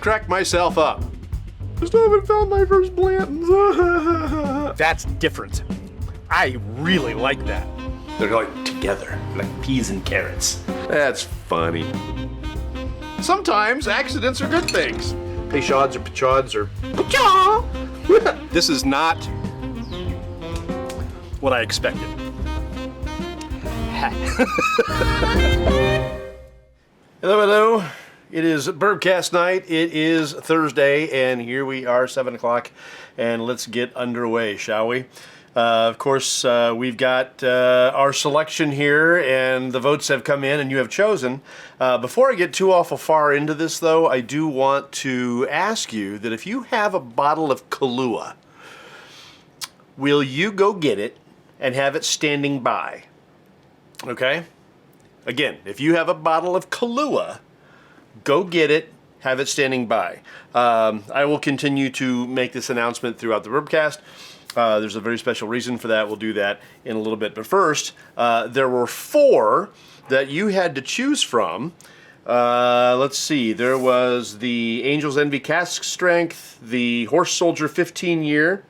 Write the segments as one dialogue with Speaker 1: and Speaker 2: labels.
Speaker 1: crack myself up. I still haven't found my first Blanton's.
Speaker 2: That's different. I really like that.
Speaker 1: They're like together, like peas and carrots. That's funny. Sometimes accidents are good things. Peychauds or Pechaud's or Pechaud.
Speaker 2: This is not what I expected.
Speaker 1: Hello. It is Bourbcast night. It is Thursday, and here we are, 7 o'clock, and let's get underway, shall we? Of course, we've got our selection here, and the votes have come in, and you have chosen. Before I get too awful far into this, though, I do want to ask you that if you have a bottle of Kahlua, will you go get it and have it standing by? Okay? Again, if you have a bottle of Kahlua, go get it, have it standing by. I will continue to make this announcement throughout the Bourbcast. There's a very special reason for that. We'll do that in a little bit. But first, there were 4 that you had to choose from. Let's see. There was the Angel's Envy Cask Strength, the Horse Soldier 15-year,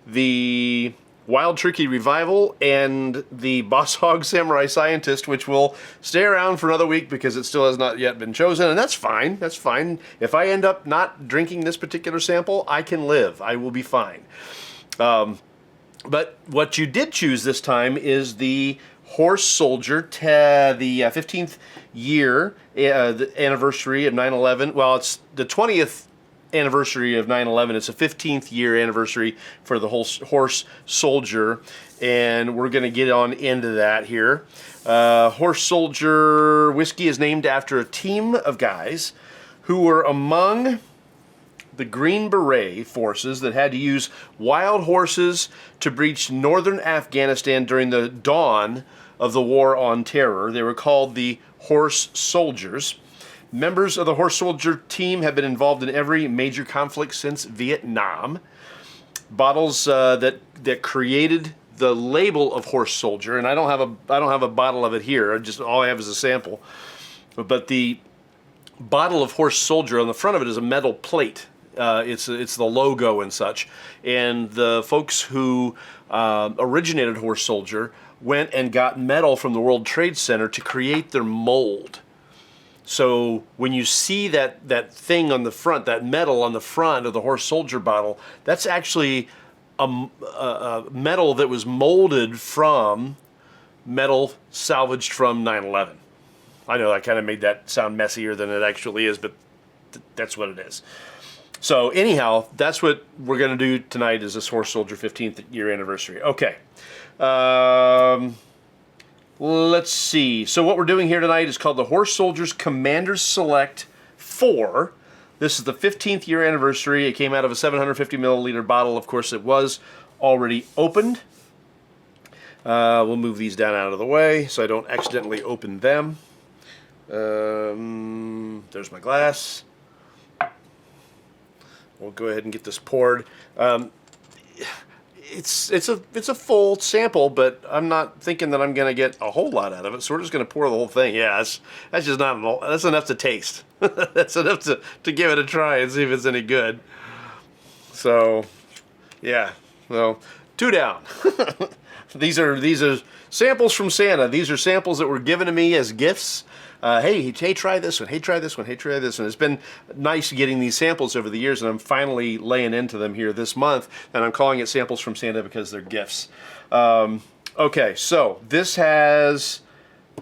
Speaker 1: the Wild Turkey Revival, and the Boss Hog Samurai Scientist, which will stay around for another week because it still has not yet been chosen, and that's fine. That's fine. If I end up not drinking this particular sample, I can live. I will be fine. But what you did choose this time is the Horse Soldier, the 15th year, the anniversary of 9/11. Well, it's the 20th anniversary of 9/11. It's a 15th year anniversary for the whole Horse Soldier, and we're going to get on into that here. Horse Soldier whiskey is named after a team of guys who were among the Green Beret forces that had to use wild horses to breach northern Afghanistan during the dawn of the War on Terror. They were called the Horse Soldiers. Members of the Horse Soldier team have been involved in every major conflict since Vietnam. Bottles that created the label of Horse Soldier, and I don't have a bottle of it here. All I have is a sample. But the bottle of Horse Soldier, on the front of it is a metal plate. It's the logo and such. And the folks who originated Horse Soldier went and got metal from the World Trade Center to create their mold. So when you see that thing on the front, that metal on the front of the Horse Soldier bottle, that's actually a metal that was molded from metal salvaged from 9/11. I know I kind of made that sound messier than it actually is, but that's what it is. So anyhow, that's what we're going to do tonight is this Horse Soldier 15th year anniversary. Okay. Let's see. So what we're doing here tonight is called the Horse Soldiers Commander's Select 4. This is the 15th year anniversary. It came out of a 750 milliliter bottle. Of course, it was already opened. We'll move these down out of the way so I don't accidentally open them. There's my glass. We'll go ahead and get this poured. It's a full sample, but I'm not thinking that I'm going to get a whole lot out of it. So we're just going to pour the whole thing. Yeah, that's just not that's enough to taste. That's enough to give it a try and see if it's any good. So, yeah. Well, 2 down. These are samples from Santa. These are samples that were given to me as gifts. Hey, try this one. Hey, try this one. Hey, try this one. It's been nice getting these samples over the years, and I'm finally laying into them here this month, and I'm calling it samples from Santa because they're gifts. Okay, so this has...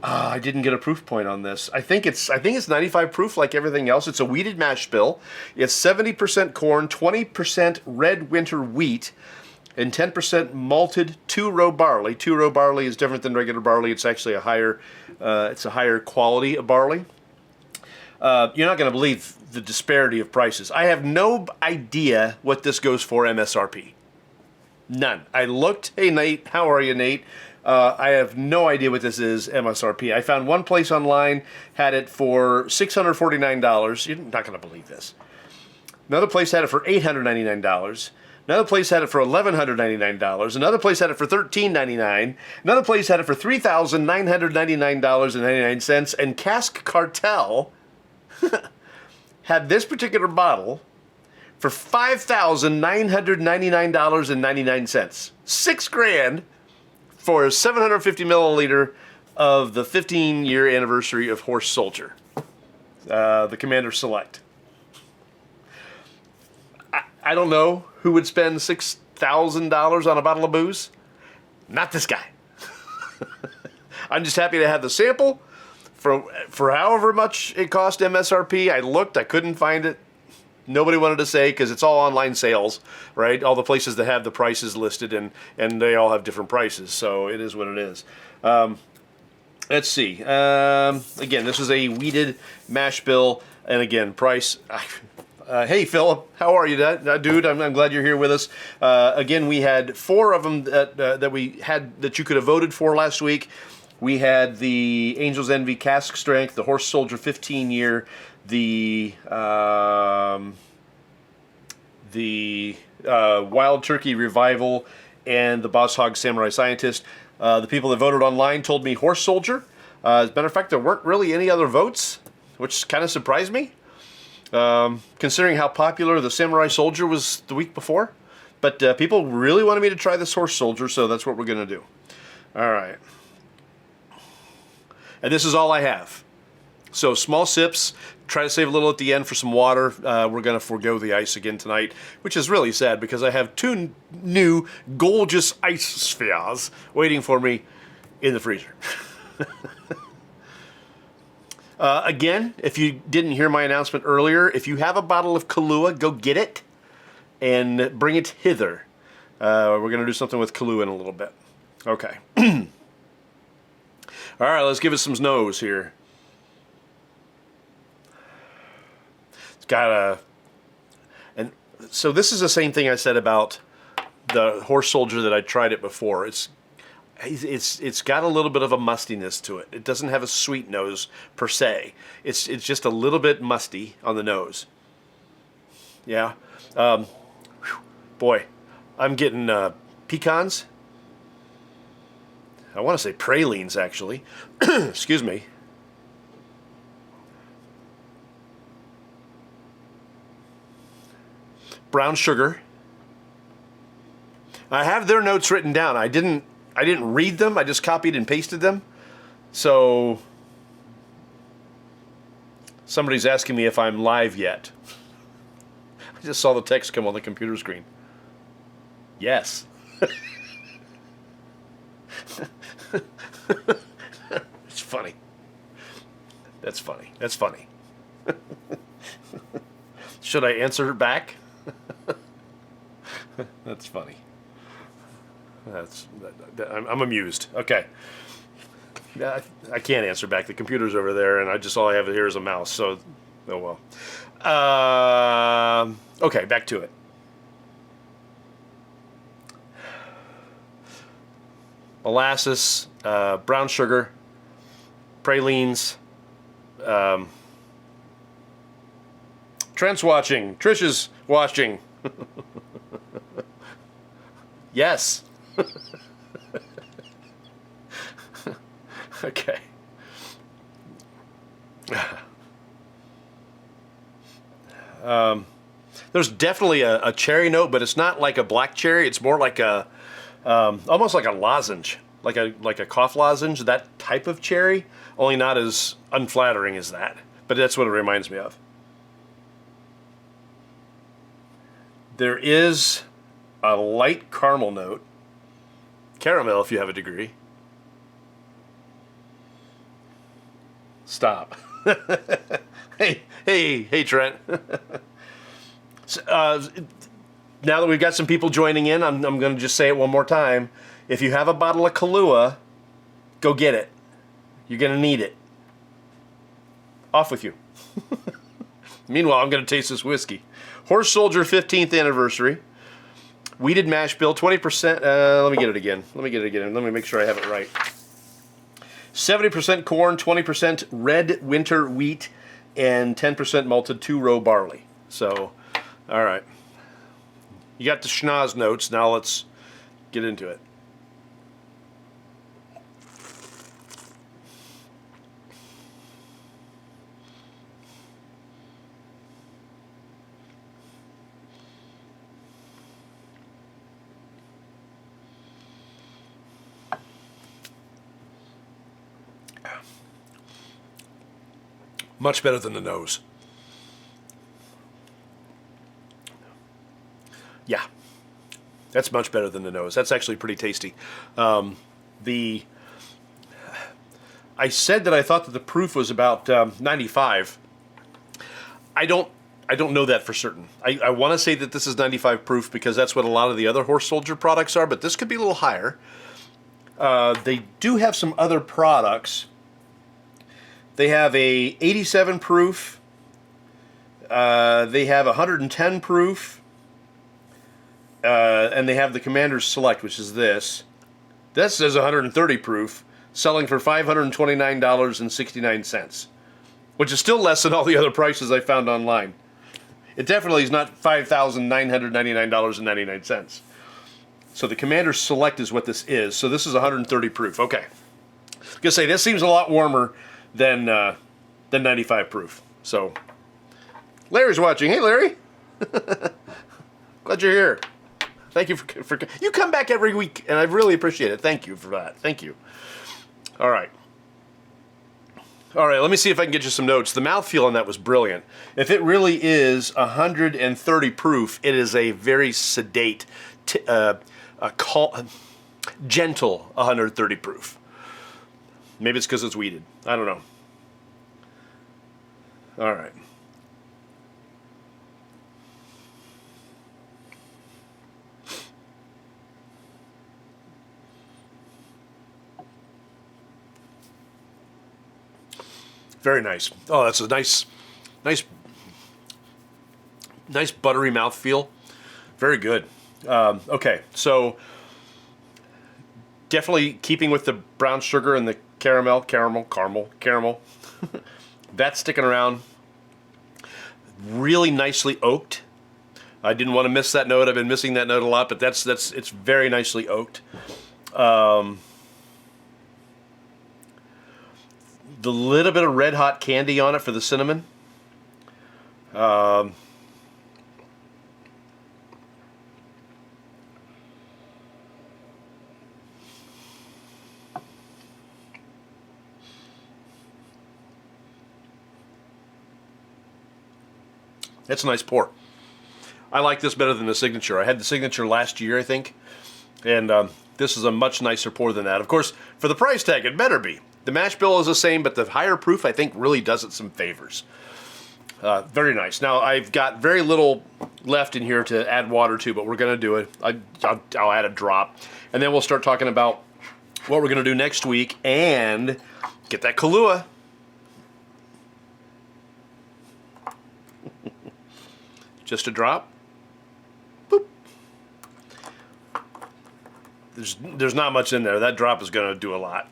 Speaker 1: I didn't get a proof point on this. I think it's 95 proof like everything else. It's a wheated mash bill. It's 70% corn, 20% red winter wheat, and 10% malted 2-row barley. 2-row barley is different than regular barley. It's actually a higher quality of barley. You're not going to believe the disparity of prices. I have no idea what this goes for MSRP. None. I looked. Hey, Nate. How are you, Nate? I have no idea what this is MSRP. I found one place online had it for $649. You're not going to believe this. Another place had it for $899. Another place had it for $1,199. Another place had it for $1,399. Another place had it for $3,999.99. And Cask Cartel had this particular bottle for $5,999.99. $6,000 for a 750 milliliter of the 15-year anniversary of Horse Soldier, the Commander Select. I don't know who would spend $6,000 on a bottle of booze. Not this guy. I'm just happy to have the sample for however much it cost MSRP. I looked, I couldn't find it. Nobody wanted to say because it's all online sales, right? All the places that have the prices listed and they all have different prices. So it is what it is. Let's see. Again, this is a wheated mash bill. And again, price. Hey, Philip, how are you, dude? I'm glad you're here with us. Again, we had 4 of them that we had that you could have voted for last week. We had the Angel's Envy Cask Strength, the Horse Soldier 15-year, the Wild Turkey Revival, and the Boss Hog Samurai Scientist. The people that voted online told me Horse Soldier. As a matter of fact, there weren't really any other votes, which kind of surprised me. Considering how popular the Samurai Soldier was the week before. But people really wanted me to try this Horse Soldier, so that's what we're going to do. All right. And this is all I have. So small sips. Try to save a little at the end for some water. We're going to forego the ice again tonight, which is really sad because I have 2 new gorgeous ice spheres waiting for me in the freezer. Again, if you didn't hear my announcement earlier, if you have a bottle of Kahlua, go get it and bring it hither. We're going to do something with Kahlua in a little bit. Okay. All right, let's give it some nose here. It's got a... And so this is the same thing I said about the Horse Soldier that I tried it before. It's got a little bit of a mustiness to it. It doesn't have a sweet nose per se. It's just a little bit musty on the nose. Yeah. Boy, I'm getting pecans. I want to say pralines, actually. Excuse me. Brown sugar. I have their notes written down. I didn't read them. I just copied and pasted them. So somebody's asking me if I'm live yet. I just saw the text come on the computer screen. Yes. It's funny. That's funny. That's funny. Should I answer back? That's funny. I'm amused. Okay. I can't answer back. The computer's over there, and all I have here is a mouse. So, oh well. Okay, back to it. Molasses, brown sugar, pralines. Trent's watching. Trish's watching. Yes. Okay. There's definitely a cherry note, but it's not like a black cherry. It's more like a almost like a lozenge, like a cough lozenge. That type of cherry, only not as unflattering as that. But that's what it reminds me of. There is a light caramel note. Caramel, if you have a degree. Stop. Hey, Trent. Now that we've got some people joining in, I'm going to just say it one more time. If you have a bottle of Kahlua, go get it. You're going to need it. Off with you. Meanwhile, I'm going to taste this whiskey. Horse Soldier 15th anniversary. Wheated mash bill, 20%. Let me get it again. Let me make sure I have it right. 70% corn, 20% red winter wheat, and 10% malted 2-row barley. So, all right. You got the schnoz notes. Now let's get into it.
Speaker 2: Much better than the nose. Yeah, that's much better than the nose. That's actually pretty tasty. I said that I thought that the proof was about 95. I don't know that for certain. I want to say that this is 95 proof because that's what a lot of the other Horse Soldier products are, but this could be a little higher. They do have some other products. They have a 87 proof. They have 110 proof. And they have the Commander's Select, which is this. This says 130 proof, selling for $529.69, which is still less than all the other prices I found online. It definitely is not $5,999.99. So the Commander's Select is what this is. So this is 130 proof. Okay. I was gonna say this seems a lot warmer than 95 proof. So Larry's watching. Hey, Larry. Glad you're here. Thank you for you come back every week, and I really appreciate it. Thank you for that. Thank you. All right. All right, let me see if I can get you some notes. The mouthfeel on that was brilliant. If it really is 130 proof, it is a very sedate, gentle 130 proof. Maybe it's because it's weeded. I don't know. All right. Very nice. Oh, that's a nice buttery mouthfeel. Very good. Okay, so definitely keeping with the brown sugar and the caramel. That's sticking around. Really nicely oaked. I didn't want to miss that note. I've been missing that note a lot, but it's very nicely oaked. The little bit of red hot candy on it for the cinnamon. It's a nice pour. I like this better than the Signature. I had the Signature last year, I think, and this is a much nicer pour than that. Of course, for the price tag, it better be. The mash bill is the same, but the higher proof, I think, really does it some favors. Very nice. Now, I've got very little left in here to add water to, but we're going to do it. I'll add a drop. And then we'll start talking about what we're going to do next week and get that Kahlua. Just a drop. Boop. There's not much in there. That drop is going to do a lot.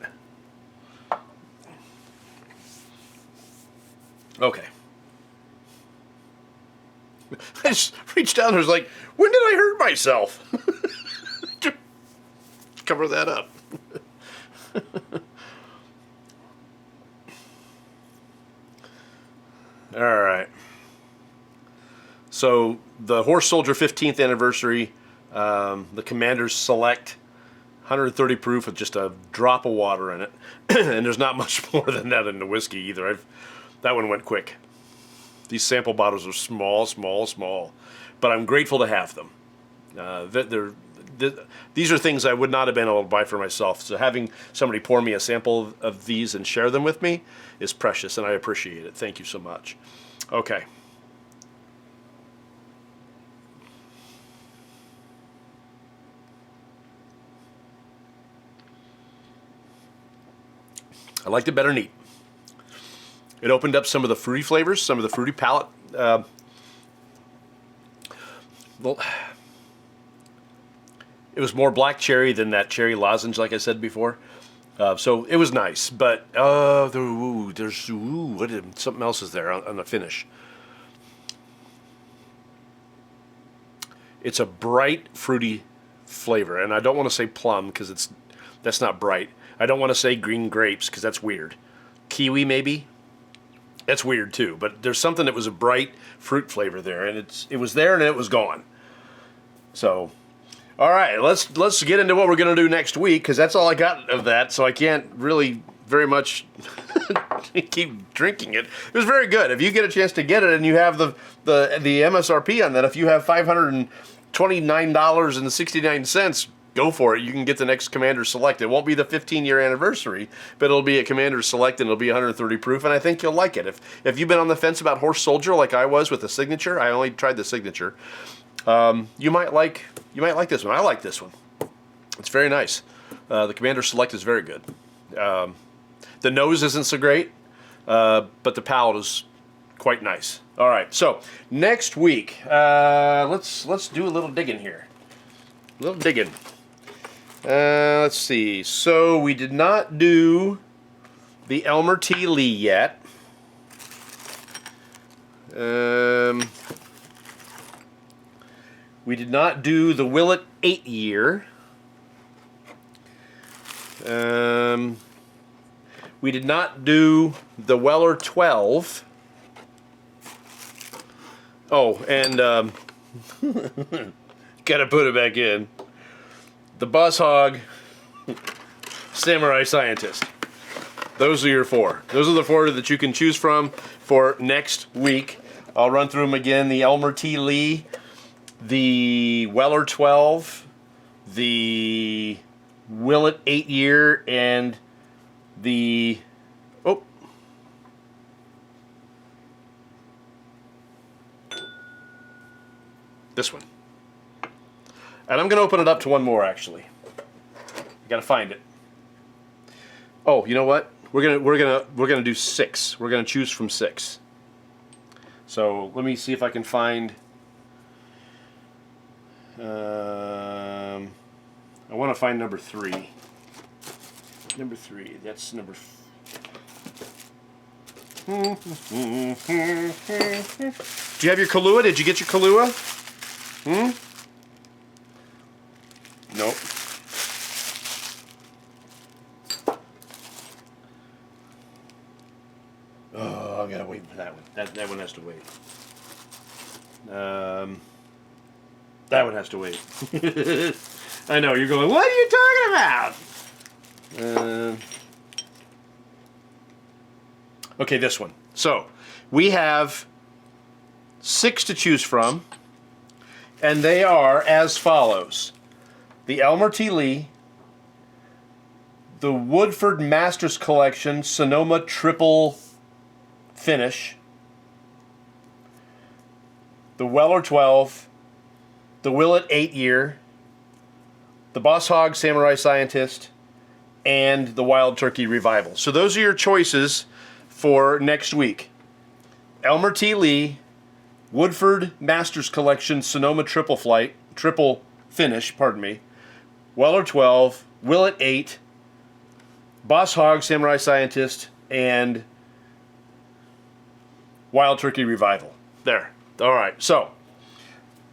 Speaker 2: Okay. I just reached down and was like, when did I hurt myself? Cover that up. All right. So the Horse Soldier 15th anniversary, the Commander's Select, 130 proof with just a drop of water in it. And there's not much more than that in the whiskey either. That one went quick. These sample bottles are small, but I'm grateful to have them. These are things I would not have been able to buy for myself. So having somebody pour me a sample of these and share them with me is precious, and I appreciate it. Thank you so much. Okay. I liked it better neat. It opened up some of the fruity flavors, some of the fruity palate. Well, it was more black cherry than that cherry lozenge, like I said before. So it was nice, but something else is there on the finish. It's a bright fruity flavor, and I don't want to say plum because that's not bright. I don't want to say green grapes because that's weird. Kiwi maybe. That's weird too, but there's something that was a bright fruit flavor there, and it was there and it was gone. So, all right, let's get into what we're going to do next week, because that's all I got of that, so I can't really
Speaker 1: very much keep drinking it. It was very good. If you get a chance to get it and you have the MSRP on that, if you have $529.69, go for it. You can get the next Commander Select. It won't be the 15-year anniversary, but it'll be a Commander Select, and it'll be 130 proof, and I think you'll like it. If you've been on the fence about Horse Soldier like I was with the Signature, I only tried the Signature, you might like this one. I like this one. It's very nice. The Commander Select is very good. The nose isn't so great, but the palate is quite nice. All right, so next week, let's do a little digging here. A little digging. Let's see. So we did not do the Elmer T. Lee yet. We did not do the Willet 8-year. We did not do the Weller 12. Oh, and gotta put it back in. The Boss Hog Samurai Scientist. Those are your four. Those are the four that you can choose from for next week. I'll run through them again. The Elmer T. Lee, the Weller 12, the Willet 8-year, and the this one. And I'm going to open it up to one more, actually. I got to find it. Oh, you know what? We're gonna do 6. We're gonna choose from 6. So let me see if I can find. I want to find number 3. Number 3. That's number. Do you have your Kahlua? Did you get your Kahlua? Nope. Oh, I gotta wait for that one. That one has to wait. That one has to wait. I know, you're going, what are you talking about? Okay, this one. So, we have 6 to choose from, and they are as follows. The Elmer T. Lee, the Woodford Masters Collection Sonoma Triple Finish, the Weller 12, the Willet 8-year, the Boss Hog Samurai Scientist, and the Wild Turkey Revival. So those are your choices for next week. Elmer T. Lee, Woodford Masters Collection Sonoma Triple Finish, Weller 12, Willet 8, Boss Hog Samurai Scientist, and Wild Turkey Revival. There. All right. So,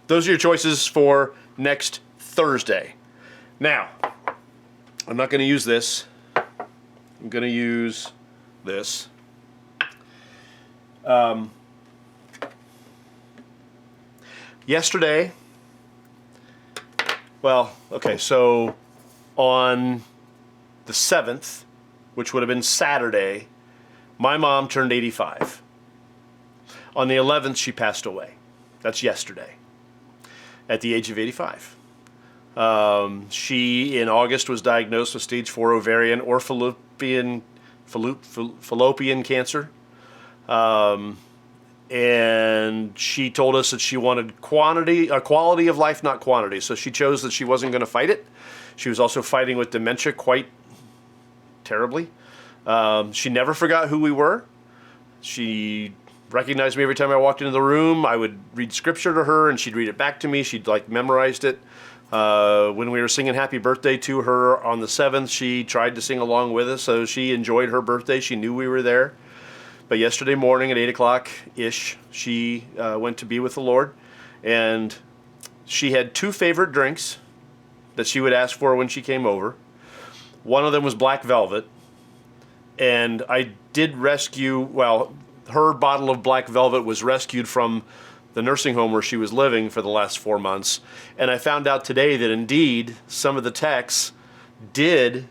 Speaker 1: those are your choices for next Thursday. Now, I'm not going to use this. I'm going to use this. Yesterday, well, okay, so on the 7th, which would have been Saturday, my mom turned 85. On the 11th, she passed away. That's yesterday, at the age of 85. She, in August, was diagnosed with stage 4 ovarian or fallopian cancer. And she told us that she wanted quality of life, not quantity. So she chose that she wasn't going to fight it. She was also fighting with dementia quite terribly. She never forgot who we were. She recognized me every time I walked into the room. I would read scripture to her, and she'd read it back to me. She'd memorized it. When we were singing Happy Birthday to her on the 7th, she tried to sing along with us, so she enjoyed her birthday. She knew we were there. But yesterday morning at 8 o'clock-ish, she went to be with the Lord, and she had 2 favorite drinks that she would ask for when she came over. One of them was Black Velvet, and I did rescue, her bottle of Black Velvet was rescued from the nursing home where she was living for the last 4 months, and I found out today that indeed some of the techs did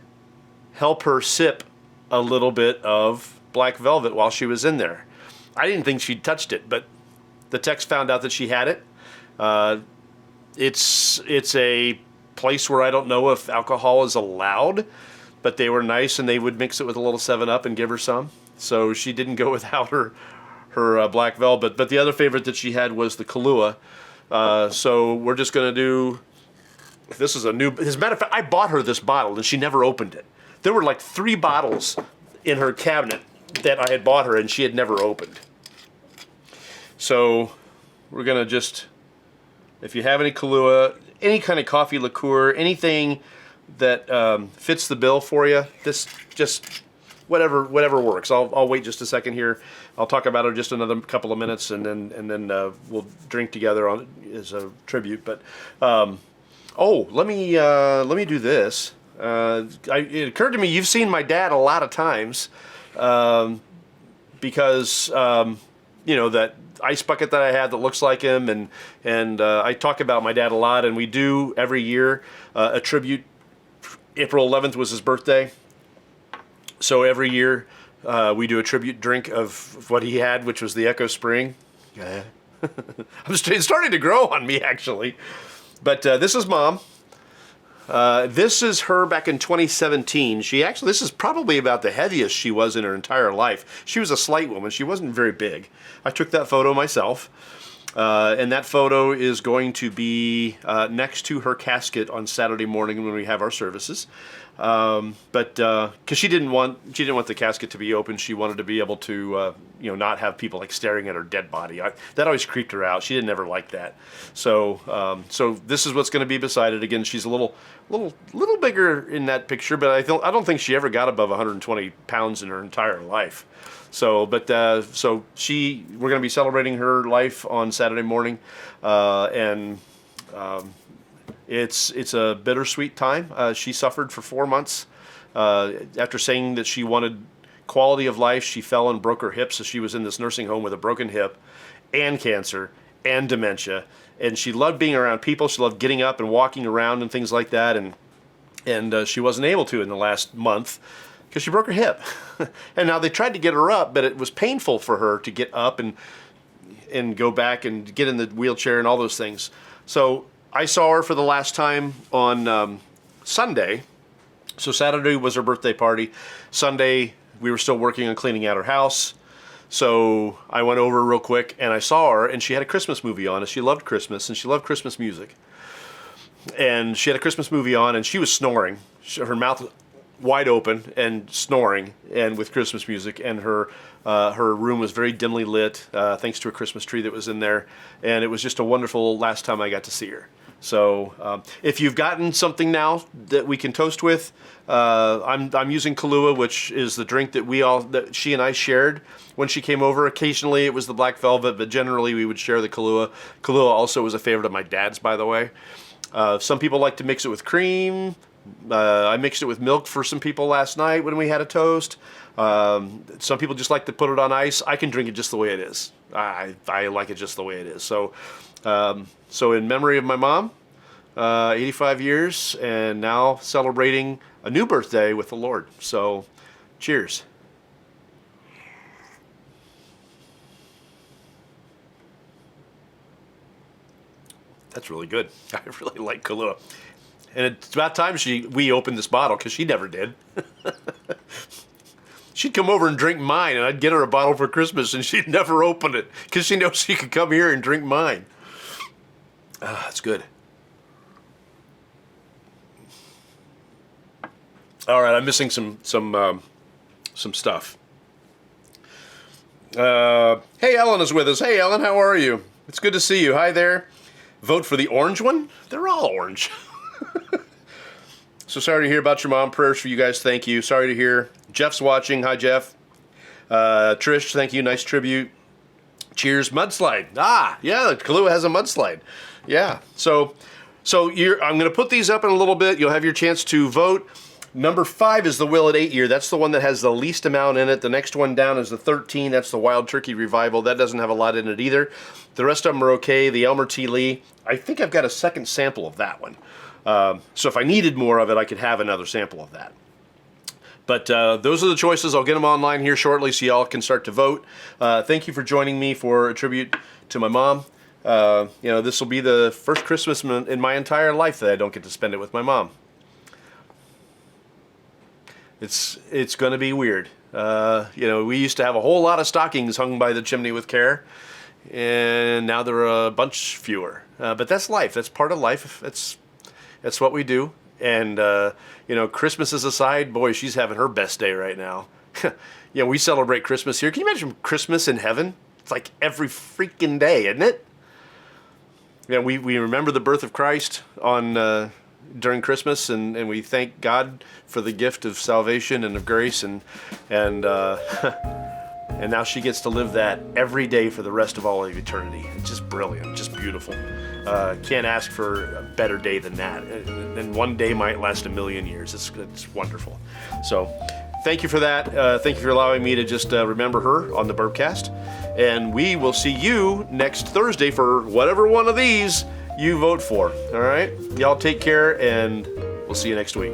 Speaker 1: help her sip a little bit of black velvet while she was in there. I didn't think she'd touched it, but the techs found out that she had it. It's a place where I don't know if alcohol is allowed, but they were nice and they would mix it with a little 7-Up and give her some. So she didn't go without her black velvet. But the other favorite that she had was the Kahlua. So we're just going to do, this is a new, as a matter of fact, I bought her this bottle and she never opened it. There were like 3 bottles in her cabinet that I had bought her and she had never opened. So we're going to just, if you have any Kahlua, any kind of coffee liqueur, anything that fits the bill for you, this just whatever works. I'll wait just a second here. I'll talk about it just another couple of minutes, and then we'll drink together on as a tribute. But let me do this. It occurred to me you've seen my dad a lot of times because that ice bucket that I had that looks like him, and I talk about my dad a lot, and we do every year a tribute. April 11th was his birthday, so every year we do a tribute drink of what he had, which was the Echo Spring. It's starting to grow on me, actually. But this is Mom. This is her back in 2017. This is probably about the heaviest she was in her entire life. She was a slight woman. She wasn't very big. I took that photo myself. And that photo is going to be next to her casket on Saturday morning when we have our services. But because she didn't want the casket to be open, she wanted to be able to not have people like staring at her dead body. That always creeped her out. She didn't ever like that. So this is what's going to be beside it. Again, she's a little bigger in that picture, but I don't think she ever got above 120 pounds in her entire life. So we're going to be celebrating her life on Saturday morning, and it's a bittersweet time. She suffered for 4 months after saying that she wanted quality of life. She fell and broke her hip, so she was in this nursing home with a broken hip, and cancer, and dementia. And she loved being around people. She loved getting up and walking around and things like that. And she wasn't able to in the last month, because she broke her hip. And now they tried to get her up, but it was painful for her to get up and go back and get in the wheelchair and all those things. So I saw her for the last time on Sunday. So Saturday was her birthday party. Sunday, we were still working on cleaning out her house. So I went over real quick and I saw her, and she had a Christmas movie on, and she loved Christmas and she loved Christmas music. And she had a Christmas movie on and she was snoring. Her mouth wide open and snoring, and with Christmas music, and her room was very dimly lit thanks to a Christmas tree that was in there, and it was just a wonderful last time I got to see her. So if you've gotten something now that we can toast with, I'm using Kahlua, which is the drink that she and I shared when she came over. Occasionally it was the black velvet, but generally we would share the Kahlua. Kahlua also was a favorite of my dad's, by the way. Some people like to mix it with cream. I mixed it with milk for some people last night when we had a toast. Some people just like to put it on ice. I can drink it just the way it is. I like it just the way it is. So in memory of my mom, 85 years, and now celebrating a new birthday with the Lord. So cheers. That's really good. I really like Kahlua. And it's about time we opened this bottle, because she never did. She'd come over and drink mine, and I'd get her a bottle for Christmas, and she'd never open it, because she knows she could come here and drink mine. That's good. All right, I'm missing some stuff. Hey, Ellen is with us. Hey, Ellen, how are you? It's good to see you. Hi there. Vote for the orange one? They're all orange. So sorry to hear about your mom. Prayers for you guys. Thank you. Sorry to hear. Jeff's watching. Hi, Jeff. Trish, thank you. Nice tribute. Cheers. Mudslide. Yeah, Kahlua has a mudslide. Yeah. So I'm going to put these up in a little bit. You'll have your chance to vote. Number 5 is the Will at 8 year. That's the one that has the least amount in it. The next one down is the 13. That's the Wild Turkey Revival. That doesn't have a lot in it either. The rest of them are okay. The Elmer T. Lee. I think I've got a second sample of that one. So if I needed more of it, I could have another sample of that. But those are the choices. I'll get them online here shortly so y'all can start to vote. Thank you for joining me for a tribute to my mom. This will be the first Christmas in my entire life that I don't get to spend it with my mom. It's going to be weird. We used to have a whole lot of stockings hung by the chimney with care, and now there are a bunch fewer. But that's life. That's part of life. That's what we do. And Christmases aside, boy, she's having her best day right now. We celebrate Christmas here. Can you imagine Christmas in heaven? It's like every freaking day, isn't it? We remember the birth of Christ on during Christmas, and we thank God for the gift of salvation and of grace, and and now she gets to live that every day for the rest of all of eternity. It's just brilliant, just beautiful. Can't ask for a better day than that. And one day might last a million years. It's wonderful. So thank you for that. Thank you for allowing me to just remember her on the Bourbcast. And we will see you next Thursday for whatever one of these you vote for. All right? Y'all take care, and we'll see you next week.